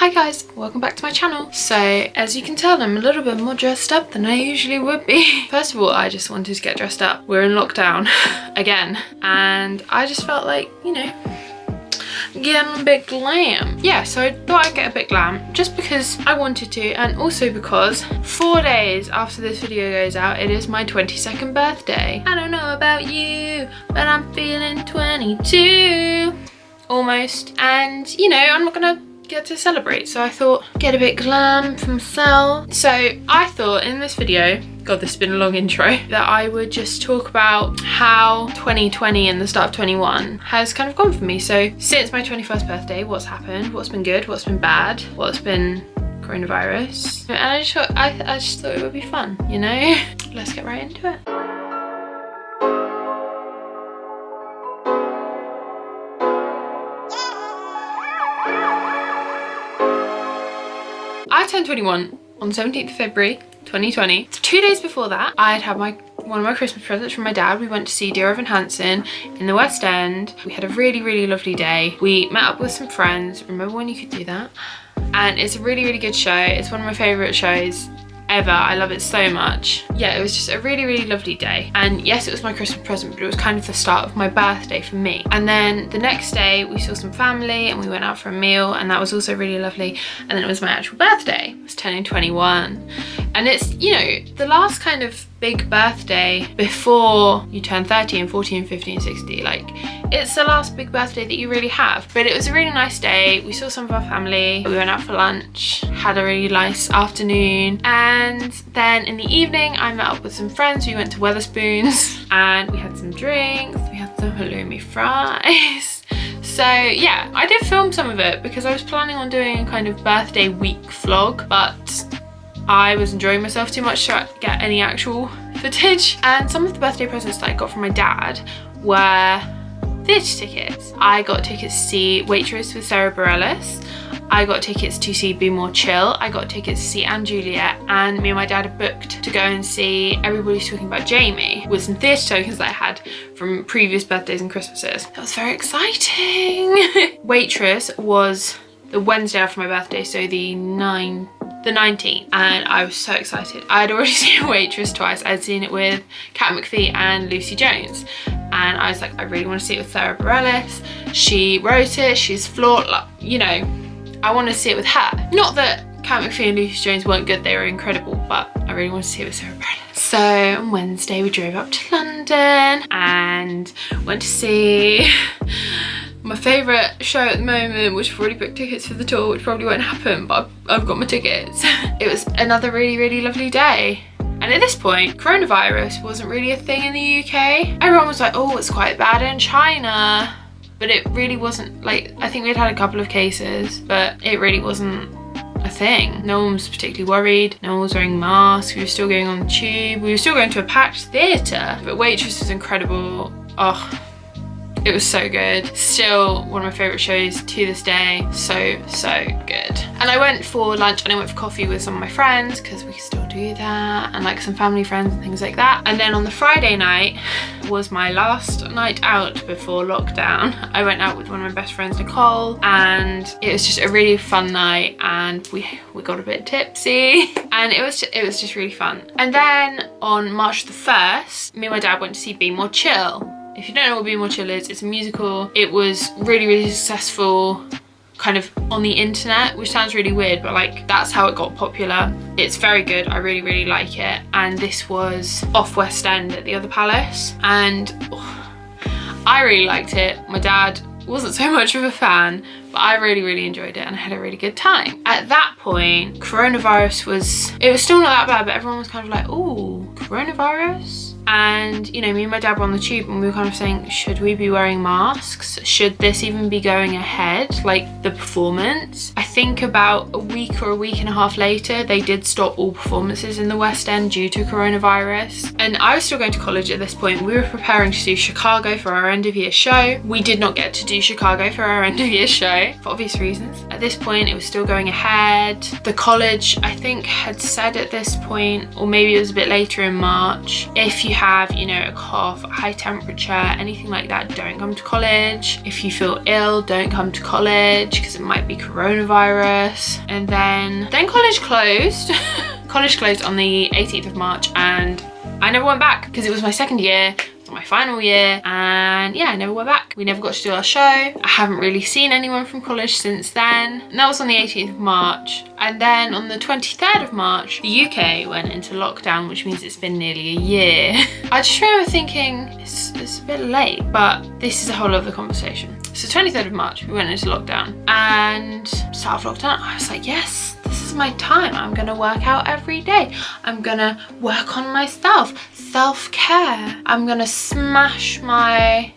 Hi guys, welcome back to my channel. So as you can tell, I'm a little bit more dressed up than I usually would be. First of all, I just wanted to get dressed up. We're in lockdown again, and I just felt like, you know, getting a bit glam. Yeah, so I thought I'd get a bit glam just because I wanted to, and also because 4 days after this video goes out, it is my 22nd birthday. I don't know about you, but I'm feeling 22 almost, and you know, I'm not gonna get to celebrate, so I thought get a bit glam for myself. So I thought in this video, god, this has been a long intro, that I would just talk about how 2020 and the start of 21 has kind of gone for me. So since my 21st birthday, what's happened, what's been good, what's been bad, what's been coronavirus, and I just thought it would be fun, you know. Let's get right into it. I turned 21 on the 17th of February 2020. 2 days before that, I'd had one of my Christmas presents from my dad. We went to see Dear Evan Hansen in the West End. We had a really lovely day. We met up with some friends. Remember when you could do that? And it's a really good show. It's one of my favourite shows ever. I love it so much. Yeah, it was just a really lovely day. And yes, it was my Christmas present, but it was kind of the start of my birthday for me. And then the next day we saw some family and we went out for a meal, and that was also really lovely. And then it was my actual birthday. I was turning 21. And it's, you know, the last kind of big birthday before you turn 30 and 40 and 50 and 60. Like, it's the last big birthday that you really have. But it was a really nice day. We saw some of our family. We went out for lunch, had a really nice afternoon. And then in the evening, I met up with some friends. We went to Wetherspoons and we had some drinks. We had some halloumi fries. So yeah, I did film some of it because I was planning on doing a kind of birthday week vlog, but I was enjoying myself too much to get any actual footage. And some of the birthday presents that I got from my dad were theatre tickets. I got tickets to see Waitress with Sarah Bareilles. I got tickets to see Be More Chill. I got tickets to see Anne Juliet, and me and my dad had booked to go and see Everybody's Talking About Jamie with some theatre tokens that I had from previous birthdays and Christmases. That was very exciting. Waitress was the Wednesday after my birthday, so the 19th, and I was so excited. I had already seen Waitress twice. I'd seen it with Kat McPhee and Lucy Jones, and I was like, I really want to see it with Sarah Bareilles. She wrote it, she's flawed, like, you know, I want to see it with her. Not that Kat McPhee and Lucy Jones weren't good, they were incredible, but I really want to see it with Sarah Bareilles. So on Wednesday we drove up to London and went to see my favourite show at the moment, which I've already booked tickets for the tour, which probably won't happen, but I've got my tickets. It was another really lovely day. And at this point, coronavirus wasn't really a thing in the UK. Everyone was like, oh, it's quite bad in China. But it really wasn't. Like, I think we'd had a couple of cases, but it really wasn't a thing. No one was particularly worried. No one was wearing masks. We were still going on the tube. We were still going to a packed theatre. But Waitress was incredible. Oh, it was so good. Still one of my favourite shows to this day. So good. And I went for lunch and I went for coffee with some of my friends because we still do that, and like some family friends and things like that. And then on the Friday night was my last night out before lockdown. I went out with one of my best friends, Nicole, and it was just a really fun night, and we got a bit tipsy, and it was just really fun. And then on March the 1st, me and my dad went to see Be More Chill. If you don't know what Be More Chill is, it's a musical. It was really successful kind of on the internet, which sounds really weird, but like that's how it got popular. It's very good. I really like it. And this was off West End at the Other Palace, and I really liked it. My dad wasn't so much of a fan, but I really enjoyed it and I had a really good time. At that point, coronavirus was still not that bad, but everyone was kind of like, oh, coronavirus? And you know, me and my dad were on the tube and we were kind of saying, should we be wearing masks? Should this even be going ahead, like the performance? I think about a week or a week and a half later, they did stop all performances in the West End due to coronavirus. And I was still going to college at this point. We were preparing to do Chicago for our end of year show. We did not get to do Chicago for our end of year show for obvious reasons. At this point, it was still going ahead. The college, I think, had said at this point, or maybe it was a bit later in March, if you have, you know, a cough, high temperature, anything like that, don't come to college. If you feel ill, don't come to college because it might be coronavirus. And then college closed. College closed on the 18th of March and I never went back because it was my second year, my final year, and yeah, I never went back. We never got to do our show. I haven't really seen anyone from college since then. And that was on the 18th of March. And then on the 23rd of March, the UK went into lockdown, which means it's been nearly a year. I just remember thinking, it's a bit late, but this is a whole other conversation. So 23rd of March, we went into lockdown, and start of lockdown, I was like, yes, this is my time. I'm gonna work out every day. I'm gonna work on myself, self-care. I'm gonna smash my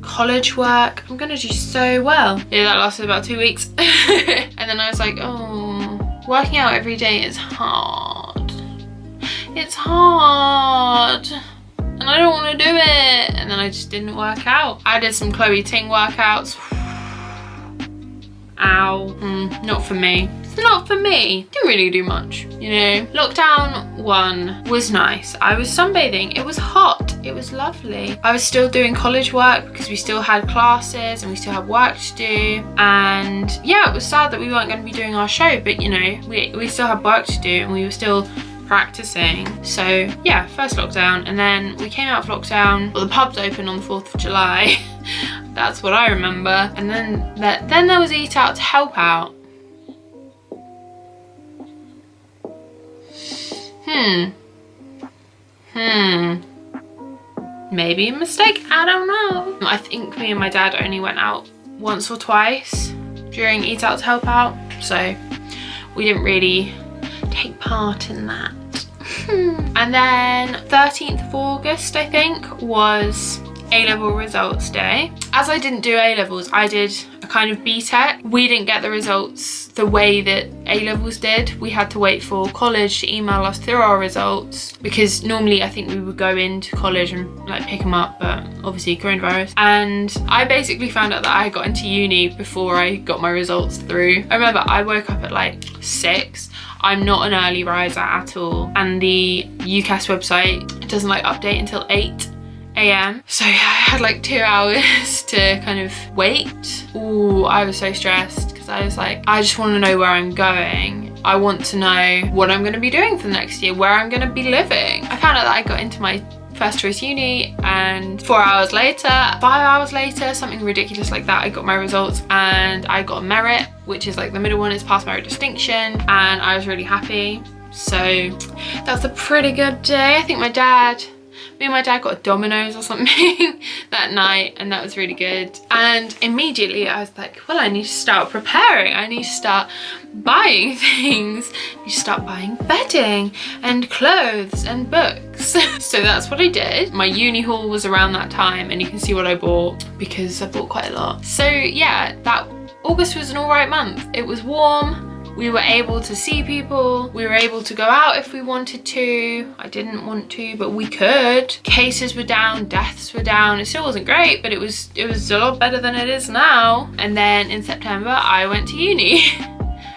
college work. I'm gonna do so well. Yeah, that lasted about 2 weeks. And then I was like, oh, working out every day is hard. It's hard. And I don't want to do it. And then I just didn't work out. I did some Chloe Ting workouts. Ow. Not for me. It's not for me. Didn't really do much, you know. Lockdown 1 was nice. I was sunbathing. It was hot. It was lovely. I was still doing college work because we still had classes and we still had work to do. And yeah, it was sad that we weren't going to be doing our show, but you know, we still had work to do and we were still practicing. So yeah, first lockdown, and then we came out of lockdown. Well, the pubs opened on the 4th of July. That's what I remember. And then there was Eat Out to Help Out. Maybe a mistake, I don't know. I think me and my dad only went out once or twice during Eat Out to Help Out, so we didn't really take part in that. And then 13th of August, I think, was A-level results day. As I didn't do A-levels, I did a kind of B-Tech. We didn't get the results the way that A-levels did. We had to wait for college to email us through our results, because normally I think we would go into college and like pick them up, but obviously coronavirus. And I basically found out that I got into uni before I got my results through. I remember I woke up at like 6. I'm not an early riser at all, and the UCAS website doesn't like update until 8 AM. So yeah, I had like 2 hours to kind of wait. Ooh, I was so stressed because I was like, I just want to know where I'm going. I want to know what I'm going to be doing for the next year, where I'm going to be living. I found out that I got into my first choice uni, and 4 hours later, 5 hours later, something ridiculous like that, I got my results and I got a merit, which is like the middle one is pass merit distinction, and I was really happy. So that was a pretty good day. I think me and my dad got a Domino's or something that night, and that was really good. And immediately I was like, well, I need to start preparing. I need to start buying things. I need to start buying bedding and clothes and books. So that's what I did. My uni haul was around that time, and you can see what I bought because I bought quite a lot. So yeah, that August was an alright month. It was warm. We were able to see people. We were able to go out if we wanted to. I didn't want to, but we could. Cases were down, deaths were down. It still wasn't great, but it was a lot better than it is now. And then in September, I went to uni.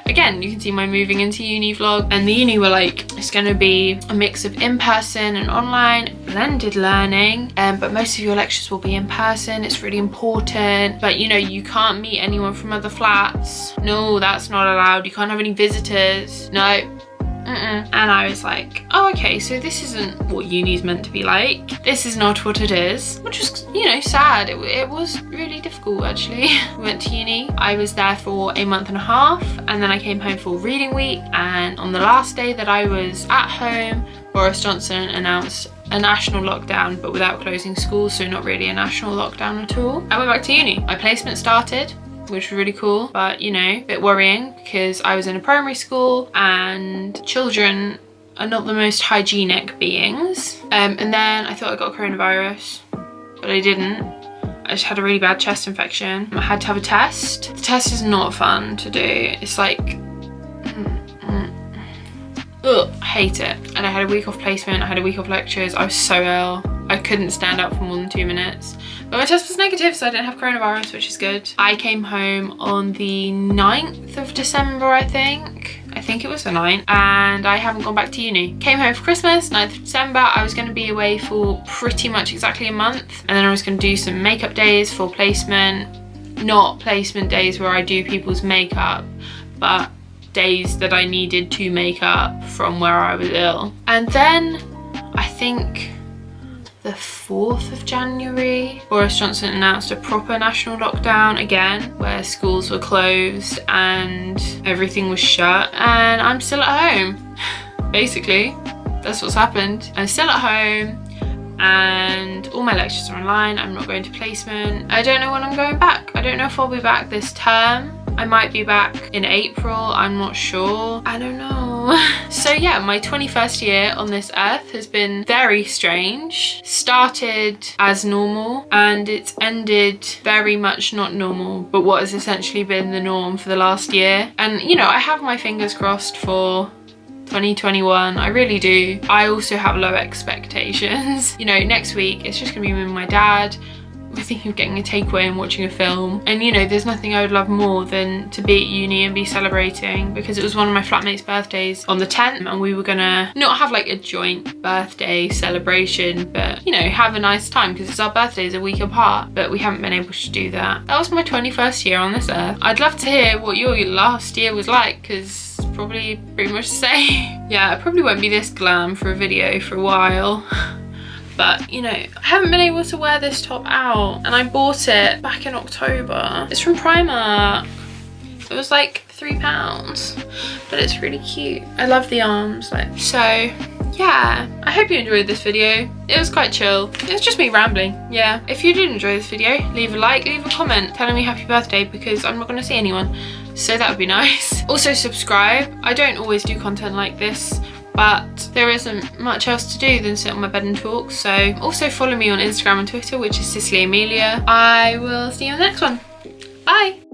Again, you can see my moving into uni vlog, and the uni were like, it's going to be a mix of in-person and online, blended learning, but most of your lectures will be in person. It's really important, but you know, you can't meet anyone from other flats. No, that's not allowed. You can't have any visitors. No. And I was like, oh, okay, so this isn't what uni's meant to be like. This is not what it is, which was, you know, sad. It was really difficult, actually. We went to uni. I was there for a month and a half, and then I came home for reading week. And on the last day that I was at home, Boris Johnson announced a national lockdown, but without closing schools, so not really a national lockdown at all. I went back to uni. My placement started, which was really cool, but you know, a bit worrying because I was in a primary school and children are not the most hygienic beings. And then I thought I got coronavirus, but I didn't. I just had a really bad chest infection. I had to have a test. The test is not fun to do. It's like, ugh, I hate it. And I had a week off placement, I had a week off lectures. I was so ill. I couldn't stand up for more than 2 minutes. But my test was negative, so I didn't have coronavirus, which is good. I came home on the 9th of December, I think. I think it was the 9th, and I haven't gone back to uni. Came home for Christmas, 9th of December. I was going to be away for pretty much exactly a month, and then I was going to do some makeup days for placement. Not placement days where I do people's makeup, but days that I needed to make up from where I was ill. And then I think the 4th of January, Boris Johnson announced a proper national lockdown again, where schools were closed and everything was shut, and I'm still at home. Basically, that's what's happened. I'm still at home and all my lectures are online. I'm not going to placement. I don't know when I'm going back. I don't know if I'll be back this term. I might be back in April, I'm not sure. I don't know. So yeah, my 21st year on this earth has been very strange. Started as normal and it's ended very much not normal, but what has essentially been the norm for the last year. And you know, I have my fingers crossed for 2021, I really do. I also have low expectations. You know, next week it's just gonna be me and my dad. We're thinking of getting a takeaway and watching a film, and you know, there's nothing I would love more than to be at uni and be celebrating, because it was one of my flatmates' birthdays on the 10th, and we were gonna not have like a joint birthday celebration, but you know, have a nice time because it's our birthdays a week apart, but we haven't been able to do that. That was my 21st year on this earth. I'd love to hear what your last year was like, because probably pretty much the same. Yeah, I probably won't be this glam for a video for a while. But you know, I haven't been able to wear this top out, and I bought it back in October. It's from Primark. It was like £3, but it's really cute. I love the arms. So yeah, I hope you enjoyed this video. It was quite chill. It was just me rambling. Yeah, if you did enjoy this video, leave a like, leave a comment telling me happy birthday, because I'm not going to see anyone, so that would be nice. Also subscribe. I don't always do content like this, but there isn't much else to do than sit on my bed and talk. So also follow me on Instagram and Twitter, which is Cicely Amelia. I will see you in the next one. Bye.